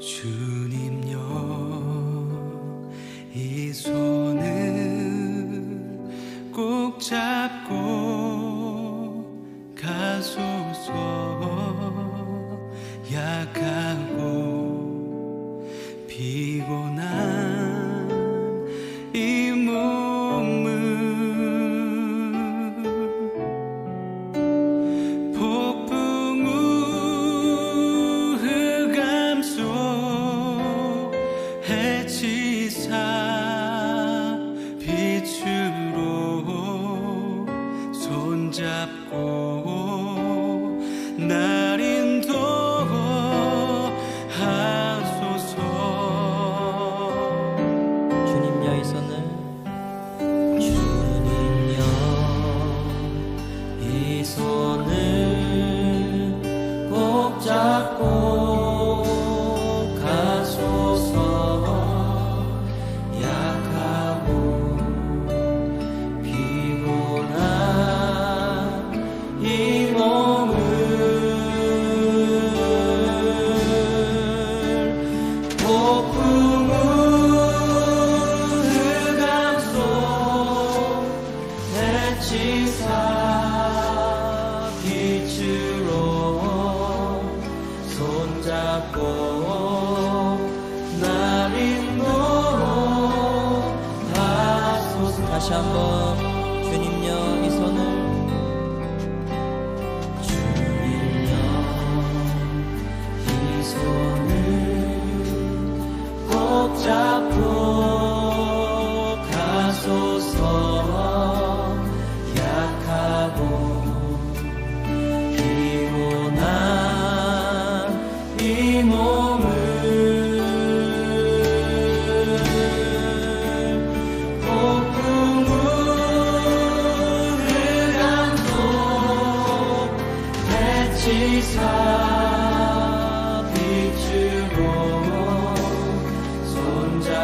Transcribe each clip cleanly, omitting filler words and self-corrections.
주님여 이 손을 꼭 잡고 가소서. 약하고 피곤한 이 몸을 폭풍 우 흑암 속 해치사 빛으로 손잡고 날 인도하소서. 주님여 이 손을 이 손을 꼭 잡고 가소서. 약하고 피곤한 이 몸을 폭풍 흑암 속 해치사 빛으로 손잡고 날 인도하소서. 다시 한번 주님여 이 손을 이 손을 꼭 잡고 가소서. 약하고 피곤한 이 몸을 폭풍 흑암 속 해치사 빛으로 손잡고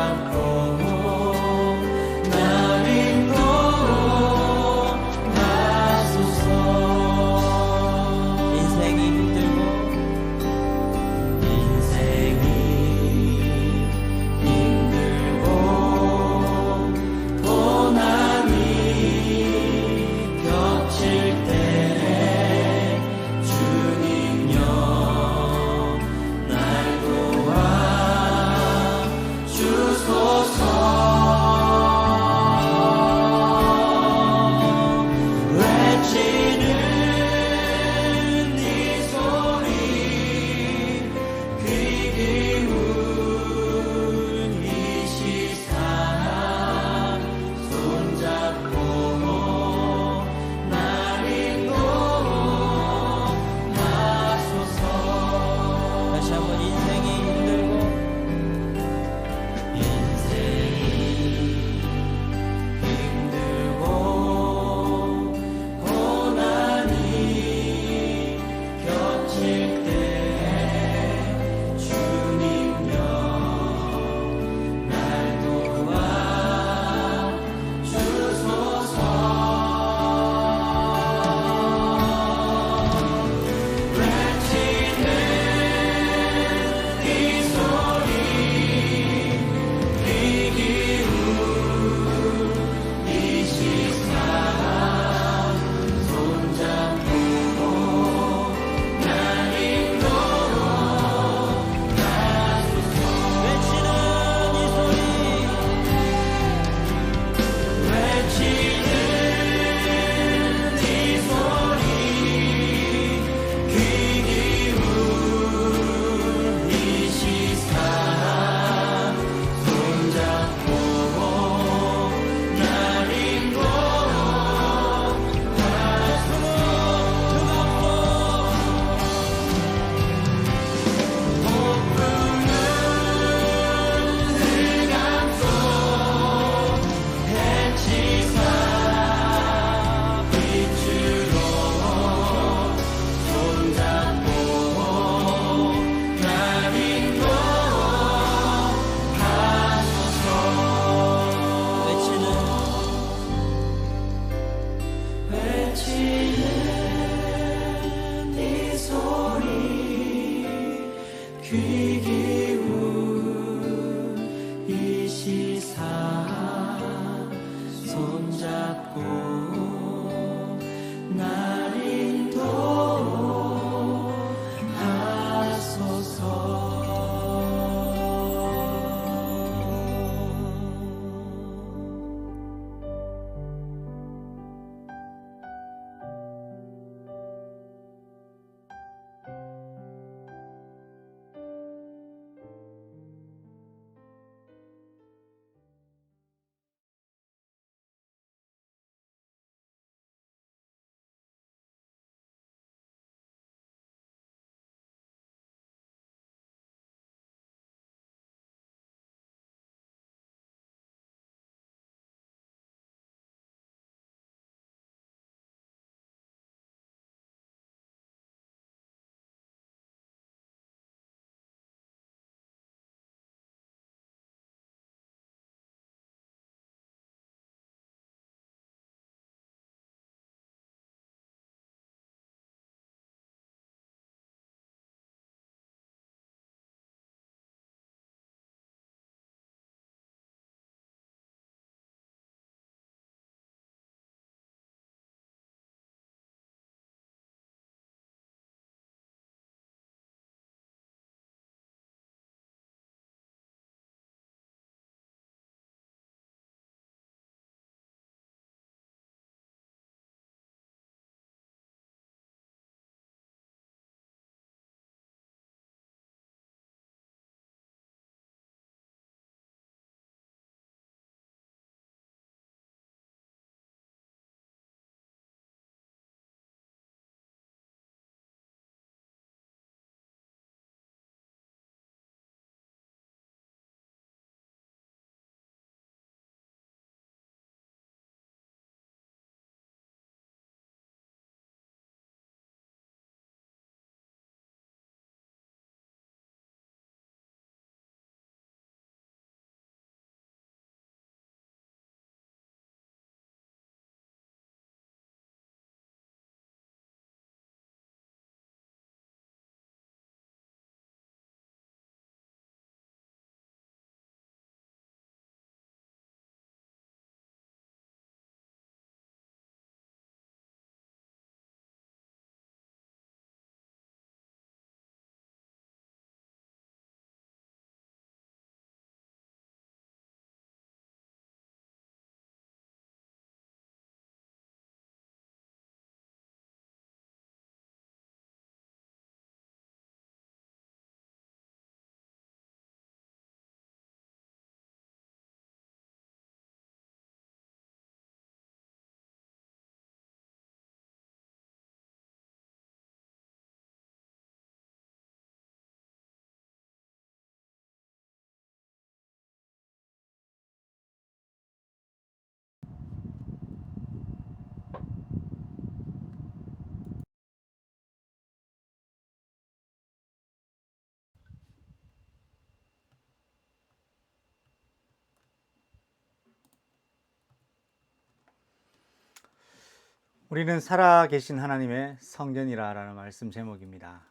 우리는 살아계신 하나님의 성전이라는 말씀 제목입니다.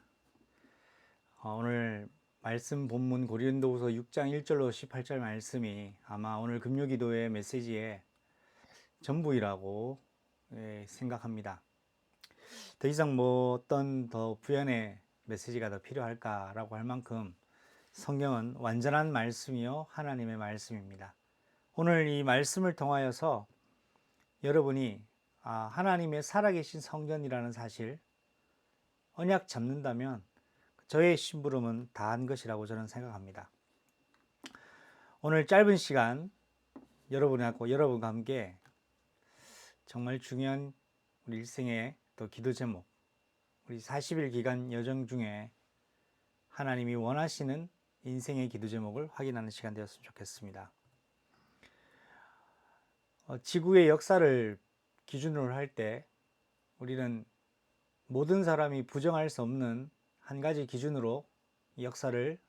오늘 말씀 본문 고린도후서 6장 1절로 18절 말씀이 아마 오늘 금요기도의 메시지의 전부이라고 생각합니다. 더 이상 어떤 더 부연의 메시지가 더 필요할까라고 할 만큼 성경은 완전한 말씀이요 하나님의 말씀입니다. 오늘 이 말씀을 통하여서 여러분이 하나님의 살아계신 성전이라는 사실 언약 잡는다면 저의 심부름은 다한 것이라고 저는 생각합니다. 오늘 짧은 시간 여러분과 함께 정말 중요한 우리 일생의 또 기도 제목, 우리 40일 기간 여정 중에 하나님이 원하시는 인생의 기도 제목을 확인하는 시간 되었으면 좋겠습니다. 지구의 역사를 기준으로 할 때 우리는 모든 사람이 부정할 수 없는 한 가지 기준으로 역사를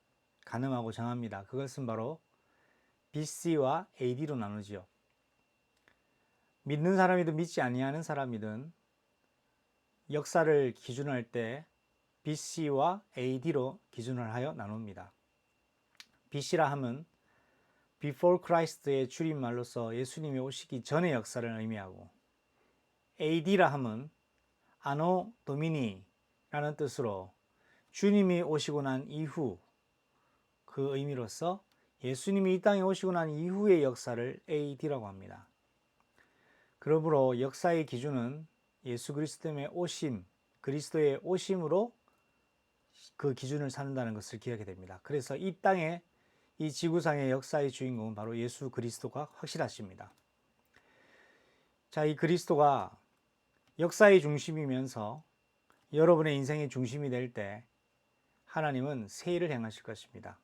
가늠하고 정합니다. 그것은 바로 BC와 AD로 나누지요. 믿는 사람이든 믿지 아니하는 사람이든 역사를 기준할 때 BC와 AD로 기준을 하여 나눕니다. BC라 하면 Before Christ의 줄임말로서 예수님이 오시기 전의 역사를 의미하고, AD라 하면 아노 도미니라는 뜻으로 주님이 오시고 난 이후, 그 의미로서 예수님이 이 땅에 오시고 난 이후의 역사를 AD라고 합니다. 그러므로 역사의 기준은 예수 그리스도의 오심, 그리스도의 오심으로 그 기준을 삼는다는 것을 기억하게 됩니다. 그래서 이 땅에, 이 지구상의 역사의 주인공은 바로 예수 그리스도가 확실하십니다. 자, 이 그리스도가 역사의 중심이면서 여러분의 인생의 중심이 될 때 하나님은 새 일을 행하실 것입니다.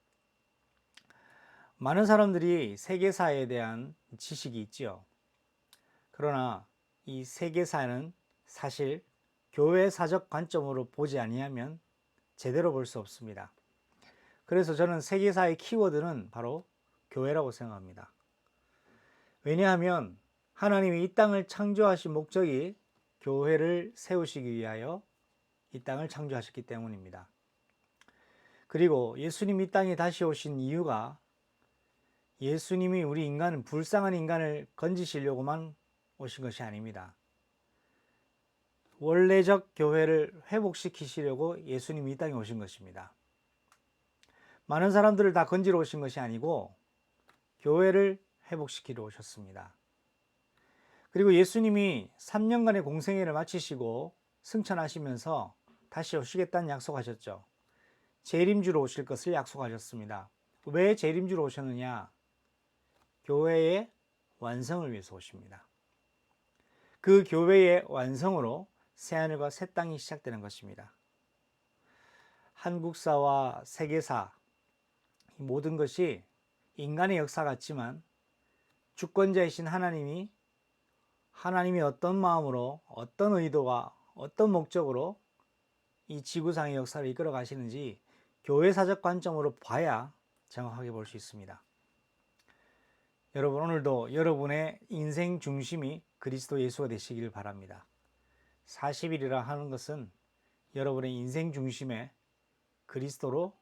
많은 사람들이 세계사에 대한 지식이 있지요. 그러나 이 세계사는 사실 교회사적 관점으로 보지 아니하면 제대로 볼 수 없습니다. 그래서 저는 세계사의 키워드는 바로 교회라고 생각합니다. 왜냐하면 하나님이 이 땅을 창조하신 목적이 교회를 세우시기 위하여 이 땅을 창조하셨기 때문입니다. 그리고 예수님이 이 땅에 다시 오신 이유가 예수님이 우리 인간은 불쌍한 인간을 건지시려고만 오신 것이 아닙니다. 원래적 교회를 회복시키시려고 예수님이 이 땅에 오신 것입니다. 많은 사람들을 다 건지러 오신 것이 아니고 교회를 회복시키러 오셨습니다. 그리고 예수님이 3년간의 공생애를 마치시고 승천하시면서 다시 오시겠다는 약속하셨죠. 재림주로 오실 것을 약속하셨습니다. 왜 재림주로 오셨느냐? 교회의 완성을 위해서 오십니다. 그 교회의 완성으로 새하늘과 새 땅이 시작되는 것입니다. 한국사와 세계사, 이 모든 것이 인간의 역사 같지만 주권자이신 하나님이 어떤 마음으로, 어떤 의도와 어떤 목적으로 이 지구상의 역사를 이끌어 가시는지 교회사적 관점으로 봐야 정확하게 볼 수 있습니다. 여러분, 오늘도 여러분의 인생 중심이 그리스도 예수가 되시길 바랍니다. 40일이라 하는 것은 여러분의 인생 중심에 그리스도로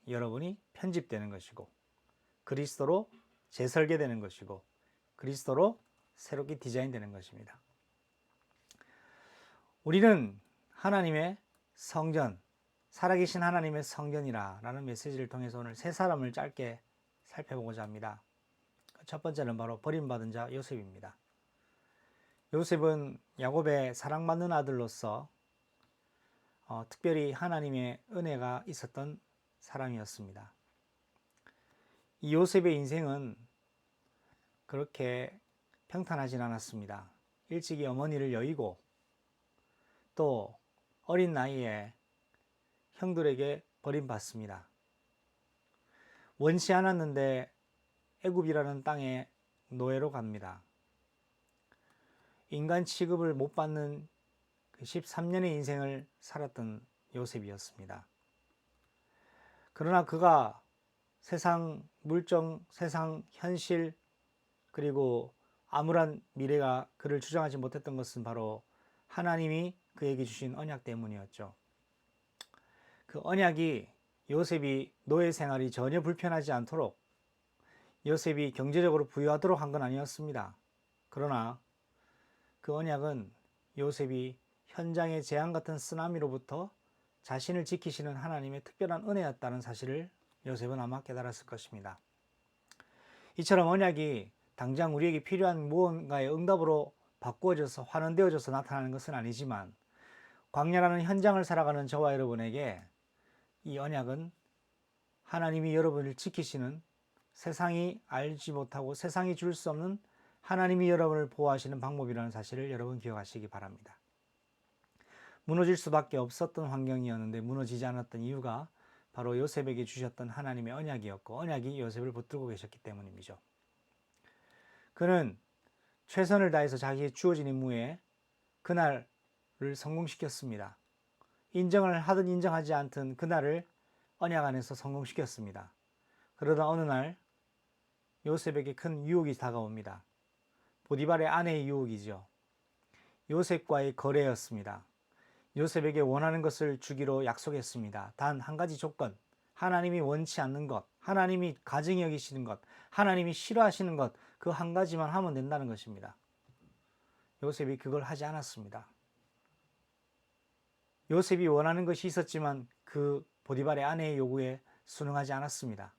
여러분이 편집되는 것이고, 그리스도로 재설계되는 것이고, 그리스도로 새롭게 디자인되는 것입니다. 우리는 하나님의 성전, 살아계신 하나님의 성전이라는 메시지를 통해서 오늘 세 사람을 짧게 살펴보고자 합니다. 첫 번째는 바로 버림받은 자 요셉입니다. 요셉은 야곱의 사랑받는 아들로서 특별히 하나님의 은혜가 있었던 사람이었습니다. 이 요셉의 인생은 그렇게 평탄하진 않았습니다. 일찍이 어머니를 여의고 또 어린 나이에 형들에게 버림받습니다. 원치 않았는데 애굽이라는 땅에 노예로 갑니다. 인간 취급을 못 받는 13년의 인생을 살았던 요셉이었습니다. 그러나 그가 세상 물정, 세상 현실, 그리고 암울한 미래가 그를 주장하지 못했던 것은 바로 하나님이 그에게 주신 언약 때문이었죠. 그 언약이 요셉이 노예 생활이 전혀 불편하지 않도록 요셉이 경제적으로 부유하도록 한 건 아니었습니다. 그러나 그 언약은 요셉이 현장의 재앙 같은 쓰나미로부터 자신을 지키시는 하나님의 특별한 은혜였다는 사실을 요셉은 아마 깨달았을 것입니다. 이처럼 언약이 당장 우리에게 필요한 무언가의 응답으로 바꾸어져서 환원되어져서 나타나는 것은 아니지만 광야라는 현장을 살아가는 저와 여러분에게 이 언약은 하나님이 여러분을 지키시는, 세상이 알지 못하고 세상이 줄 수 없는 하나님이 여러분을 보호하시는 방법이라는 사실을 여러분 기억하시기 바랍니다. 무너질 수밖에 없었던 환경이었는데 무너지지 않았던 이유가 바로 요셉에게 주셨던 하나님의 언약이었고, 언약이 요셉을 붙들고 계셨기 때문이죠. 그는 최선을 다해서 자기의 주어진 임무에 그날을 성공시켰습니다. 인정을 하든 인정하지 않든 그날을 언약 안에서 성공시켰습니다. 그러다 어느 날 요셉에게 큰 유혹이 다가옵니다. 보디발의 아내의 유혹이죠. 요셉과의 거래였습니다. 요셉에게 원하는 것을 주기로 약속했습니다. 단 한 가지 조건, 하나님이 원치 않는 것, 하나님이 가증히 여기시는 것, 하나님이 싫어하시는 것, 그 한 가지만 하면 된다는 것입니다. 요셉이 그걸 하지 않았습니다. 요셉이 원하는 것이 있었지만 그 보디발의 아내의 요구에 순응하지 않았습니다.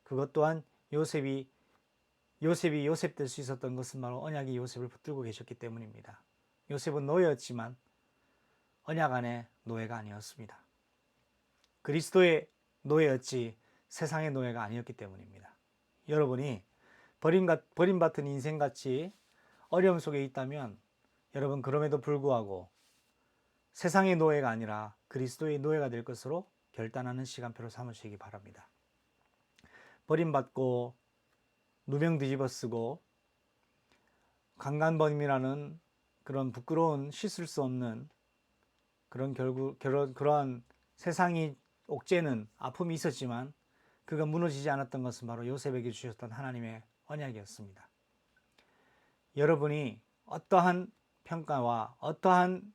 그것 또한 요셉이 요셉 될 수 있었던 것은 바로 언약이 요셉을 붙들고 계셨기 때문입니다. 요셉은 노예였지만 언약 안에 노예가 아니었습니다. 그리스도의 노예였지 세상의 노예가 아니었기 때문입니다. 여러분이 버림받은 인생같이 어려움 속에 있다면 여러분 그럼에도 불구하고 세상의 노예가 아니라 그리스도의 노예가 될 것으로 결단하는 시간표를 삼으시기 바랍니다. 버림받고 누명 뒤집어쓰고 강간범이라는 그런 부끄러운 씻을 수 없는 그러한 세상이 옥죄는 아픔이 있었지만 그가 무너지지 않았던 것은 바로 요셉에게 주셨던 하나님의 언약이었습니다. 여러분이 어떠한 평가와 어떠한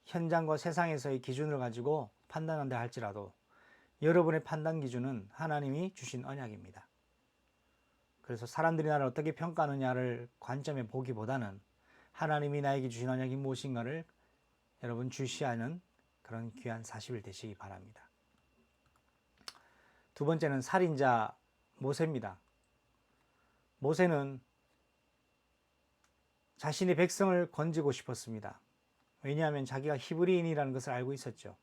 현장과 세상에서의 기준을 가지고 판단한다 할지라도 여러분의 판단 기준은 하나님이 주신 언약입니다. 그래서 사람들이 나를 어떻게 평가하느냐를 관점에 보기보다는 하나님이 나에게 주신 언약이 무엇인가를 여러분 주시하는 그런 귀한 40일 되시기 바랍니다. 두 번째는 살인자 모세입니다. 모세는 자신의 백성을 건지고 싶었습니다. 왜냐하면 자기가 히브리인이라는 것을 알고 있었죠.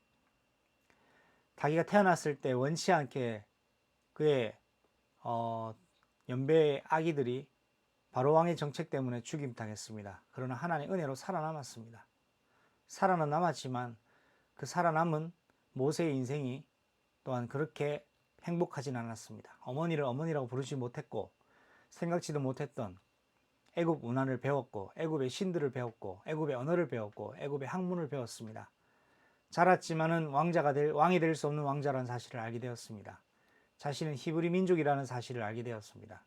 자기가 태어났을 때 원치 않게 그의 연배의 아기들이 바로왕의 정책 때문에 죽임당했습니다. 그러나 하나님의 은혜로 살아남았습니다. 살아는 남았지만 그 살아남은 모세의 인생이 또한 그렇게 행복하진 않았습니다. 어머니를 어머니라고 부르지 못했고 생각지도 못했던 애굽 문화를 배웠고 애굽의 신들을 배웠고 애굽의 언어를 배웠고 애굽의 학문을 배웠습니다. 자랐지만은 왕이 될 수 없는 왕자라는 사실을 알게 되었습니다. 자신은 히브리 민족이라는 사실을 알게 되었습니다.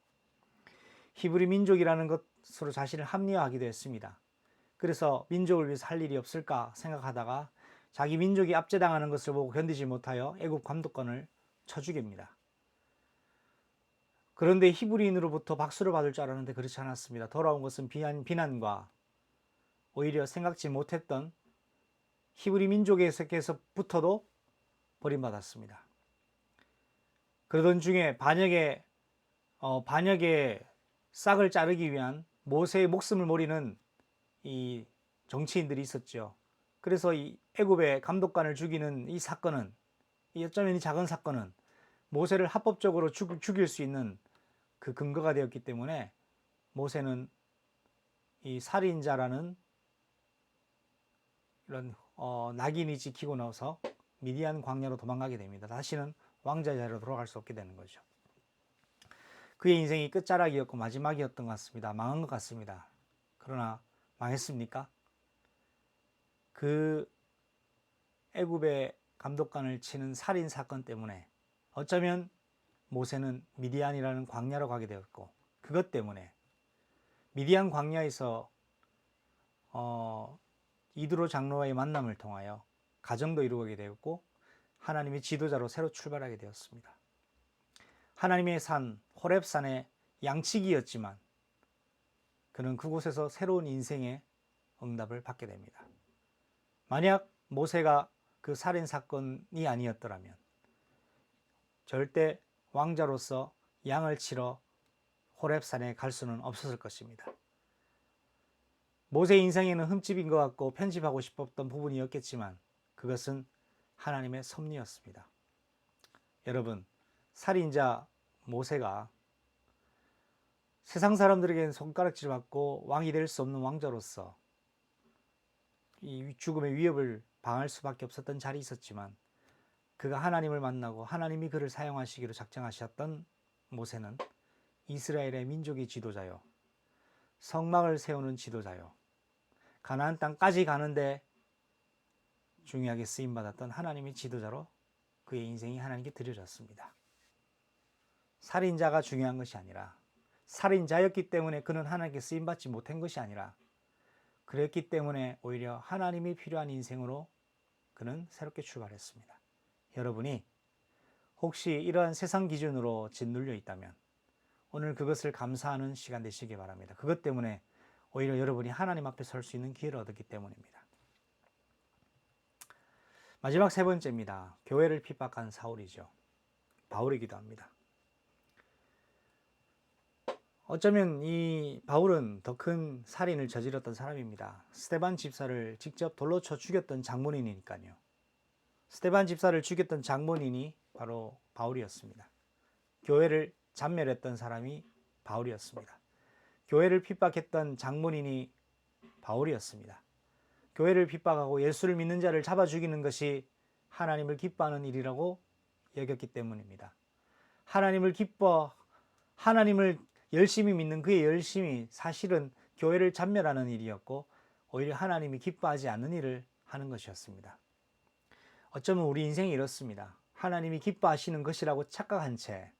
히브리 민족이라는 것으로 자신을 합리화하기도 했습니다. 그래서 민족을 위해서 할 일이 없을까 생각하다가 자기 민족이 압제당하는 것을 보고 견디지 못하여 애굽 감독관을 쳐 죽입니다. 그런데 히브리인으로부터 박수를 받을 줄 알았는데 그렇지 않았습니다. 돌아온 것은 비난과 오히려 생각지 못했던 히브리 민족에서부터도 버림받았습니다. 그러던 중에 반역의 싹을 자르기 위한 모세의 목숨을 노리는 이 정치인들이 있었죠. 그래서 이 애굽의 감독관을 죽이는 이 사건은, 어쩌면 이 작은 사건은 모세를 합법적으로 죽일 수 있는 그 근거가 되었기 때문에 모세는 이 살인자라는 이런 낙인이 찍히고 나서 미디안 광야로 도망가게 됩니다. 다시는 왕자 자리로 돌아갈 수 없게 되는 거죠. 그의 인생이 끝자락이었고 마지막이었던 것 같습니다. 망한 것 같습니다. 그러나 망했습니까? 그 애굽의 감독관을 치는 살인 사건 때문에 어쩌면 모세는 미디안이라는 광야로 가게 되었고, 그것 때문에 미디안 광야에서 이드로 장로와의 만남을 통하여 가정도 이루게 되었고 하나님의 지도자로 새로 출발하게 되었습니다. 하나님의 산 호렙산의 양치기였지만 그는 그곳에서 새로운 인생의 응답을 받게 됩니다. 만약 모세가 그 살인 사건이 아니었더라면 절대 왕자로서 양을 치러 호렙산에 갈 수는 없었을 것입니다. 모세의 인생에는 흠집인 것 같고 편집하고 싶었던 부분이었겠지만 그것은 하나님의 섭리였습니다. 여러분, 살인자 모세가 세상 사람들에게는 손가락질 받고 왕이 될 수 없는 왕자로서 이 죽음의 위협을 방할 수밖에 없었던 자리에 있었지만 그가 하나님을 만나고 하나님이 그를 사용하시기로 작정하셨던 모세는 이스라엘의 민족의 지도자요, 성막을 세우는 지도자요, 가나안 땅까지 가는데 중요하게 쓰임받았던 하나님의 지도자로 그의 인생이 하나님께 드려졌습니다. 살인자가 중요한 것이 아니라 살인자였기 때문에 그는 하나님께 쓰임받지 못한 것이 아니라 그랬기 때문에 오히려 하나님이 필요한 인생으로 그는 새롭게 출발했습니다. 여러분이 혹시 이러한 세상 기준으로 짓눌려 있다면 오늘 그것을 감사하는 시간 되시기 바랍니다. 그것 때문에 오히려 여러분이 하나님 앞에 설 수 있는 기회를 얻었기 때문입니다. 마지막 세 번째입니다. 교회를 핍박한 사울이죠. 바울이기도 합니다. 어쩌면 이 바울은 더 큰 살인을 저질렀던 사람입니다. 스데반 집사를 직접 돌로 쳐 죽였던 장본인이니까요. 스데반 집사를 죽였던 장본인이 바로 바울이었습니다. 교회를 잔멸했던 사람이 바울이었습니다. 교회를 핍박했던 장본인이 바울이었습니다. 교회를 핍박하고 예수를 믿는 자를 잡아 죽이는 것이 하나님을 기뻐하는 일이라고 여겼기 때문입니다. 하나님을 열심히 믿는 그의 열심이 사실은 교회를 잔멸하는 일이었고 오히려 하나님이 기뻐하지 않는 일을 하는 것이었습니다. 어쩌면 우리 인생이 이렇습니다. 하나님이 기뻐하시는 것이라고 착각한 채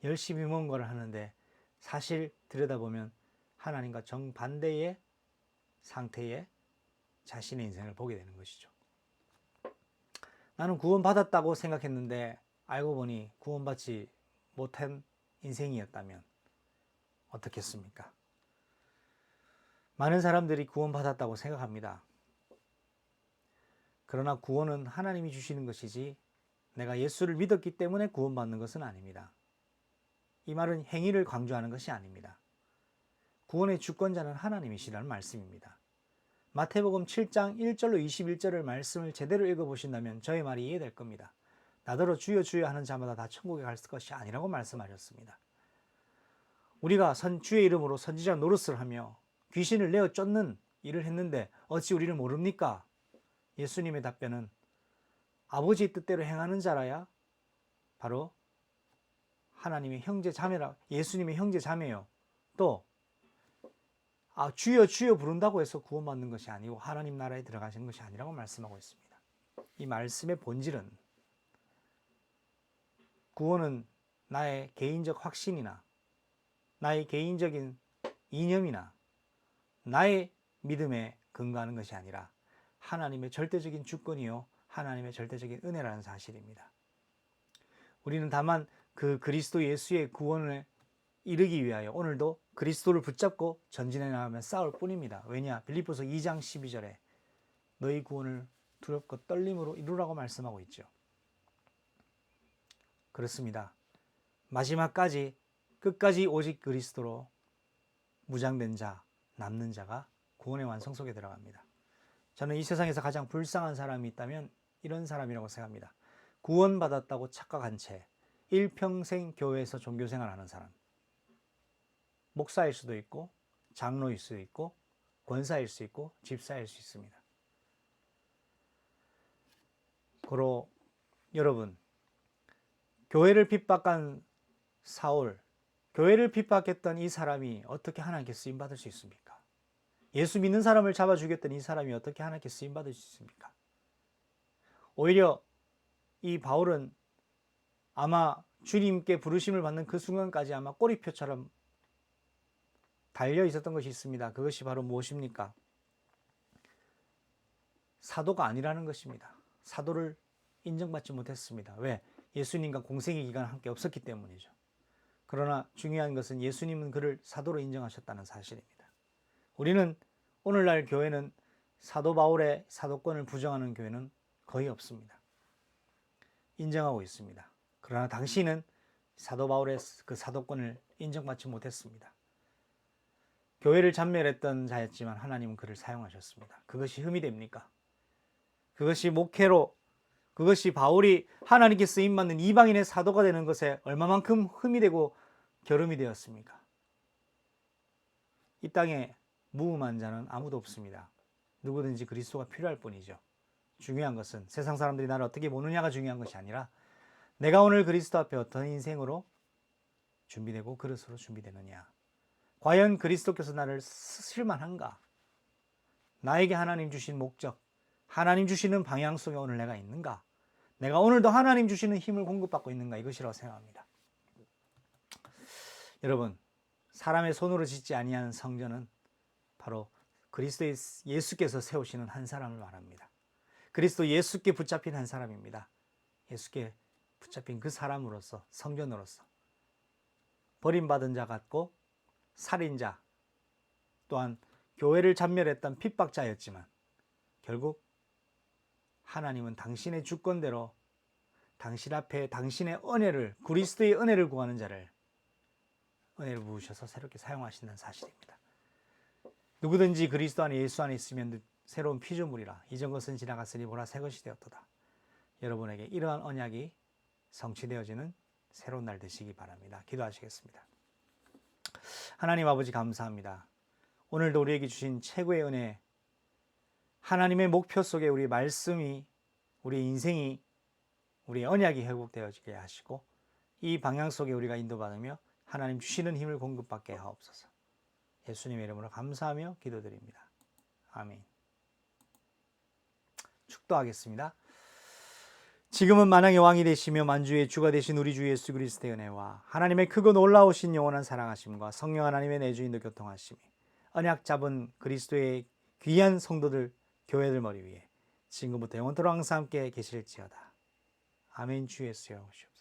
열심히 뭔가를 하는데 사실 들여다보면 하나님과 정반대의 상태의 자신의 인생을 보게 되는 것이죠. 나는 구원받았다고 생각했는데 알고 보니 구원받지 못한 인생이었다면 어떻겠습니까? 많은 사람들이 구원받았다고 생각합니다. 그러나 구원은 하나님이 주시는 것이지 내가 예수를 믿었기 때문에 구원받는 것은 아닙니다. 이 말은 행위를 강조하는 것이 아닙니다. 구원의 주권자는 하나님이시라는 말씀입니다. 마태복음 7장 1절로 21절을 말씀을 제대로 읽어보신다면 저의 말이 이해될 겁니다. 나더러 주여 주여 하는 자마다 다 천국에 갈 것이 아니라고 말씀하셨습니다. 우리가 주의 이름으로 선지자 노릇을 하며 귀신을 내어 쫓는 일을 했는데 어찌 우리를 모릅니까? 예수님의 답변은 아버지의 뜻대로 행하는 자라야 바로 하나님의 형제 자매라, 예수님의 형제 자매요. 또 주여 주여 부른다고 해서 구원받는 것이 아니고 하나님 나라에 들어가시는 것이 아니라고 말씀하고 있습니다. 이 말씀의 본질은 구원은 나의 개인적 확신이나 나의 개인적인 이념이나 나의 믿음에 근거하는 것이 아니라 하나님의 절대적인 주권이요 하나님의 절대적인 은혜라는 사실입니다. 우리는 다만 그 그리스도 예수의 구원을 이루기 위하여 오늘도 그리스도를 붙잡고 전진해 나가며 싸울 뿐입니다. 왜냐? 빌립보서 2장 12절에 너희 구원을 두렵고 떨림으로 이루라고 말씀하고 있죠. 그렇습니다. 마지막까지 끝까지 오직 그리스도로 무장된 자, 남는 자가 구원의 완성 속에 들어갑니다. 저는 이 세상에서 가장 불쌍한 사람이 있다면 이런 사람이라고 생각합니다. 구원받았다고 착각한 채 일평생 교회에서 종교생활하는 사람. 목사일 수도 있고 장로일 수도 있고 권사일 수 있고 집사일 수 있습니다. 고로 여러분, 교회를 핍박한 사울, 교회를 핍박했던 이 사람이 어떻게 하나님께 쓰임받을 수 있습니까? 예수 믿는 사람을 잡아 죽였던 이 사람이 어떻게 하나님께 쓰임받을 수 있습니까? 오히려 이 바울은 아마 주님께 부르심을 받는 그 순간까지 아마 꼬리표처럼 달려 있었던 것이 있습니다. 그것이 바로 무엇입니까? 사도가 아니라는 것입니다. 사도를 인정받지 못했습니다. 왜? 예수님과 공생의 기간 함께 없었기 때문이죠. 그러나 중요한 것은 예수님은 그를 사도로 인정하셨다는 사실입니다. 우리는 오늘날 교회는 사도 바울의 사도권을 부정하는 교회는 거의 없습니다. 인정하고 있습니다. 그러나 당시는 사도 바울의 그 사도권을 인정받지 못했습니다. 교회를 잔멸했던 자였지만 하나님은 그를 사용하셨습니다. 그것이 흠이 됩니까? 그것이 목회로, 그것이 바울이 하나님께 쓰임받는 이방인의 사도가 되는 것에 얼마만큼 흠이 되고 결함이 되었습니까? 이 땅에 무음한 자는 아무도 없습니다. 누구든지 그리스도가 필요할 뿐이죠. 중요한 것은 세상 사람들이 나를 어떻게 보느냐가 중요한 것이 아니라 내가 오늘 그리스도 앞에 어떤 인생으로 준비되고 그릇으로 준비되느냐. 과연 그리스도께서 나를 쓰실 만한가? 나에게 하나님 주신 목적, 하나님 주시는 방향 속에 오늘 내가 있는가? 내가 오늘도 하나님 주시는 힘을 공급받고 있는가? 이것이라고 생각합니다. 여러분, 사람의 손으로 짓지 아니하는 성전은 바로 그리스도 예수께서 세우시는 한 사람을 말합니다. 그리스도 예수께 붙잡힌 한 사람입니다. 예수께 붙잡힌 그 사람으로서, 성전으로서 버림받은 자 같고 살인자, 또한 교회를 잔멸했던 핍박자였지만 결국 하나님은 당신의 주권대로 당신 앞에 당신의 은혜를, 그리스도의 은혜를 구하는 자를 은혜를 부으셔서 새롭게 사용하신다는 사실입니다. 누구든지 그리스도 안에 예수 안에 있으면 새로운 피조물이라 이전 것은 지나갔으니 보라 새 것이 되었도다. 여러분에게 이러한 언약이 성취되어지는 새로운 날 되시기 바랍니다. 기도하시겠습니다. 하나님 아버지 감사합니다. 오늘도 우리에게 주신 최고의 은혜, 하나님의 목표 속에 우리 말씀이, 우리 인생이, 우리의 언약이 회복되어지게 하시고 이 방향 속에 우리가 인도받으며 하나님 주시는 힘을 공급받게 하옵소서. 예수님의 이름으로 감사하며 기도드립니다. 아멘. 축도하겠습니다. 지금은 만왕의 왕이 되시며 만주의 주가 되신 우리 주 예수 그리스도의 은혜와 하나님의 크고 놀라우신 영원한 사랑하심과 성령 하나님의 내주인도 교통하심이 언약 잡은 그리스도의 귀한 성도들, 교회들 머리 위에 지금부터 영원토록 항상 함께 계실지어다. 아멘. 주 예수여 오시옵소서.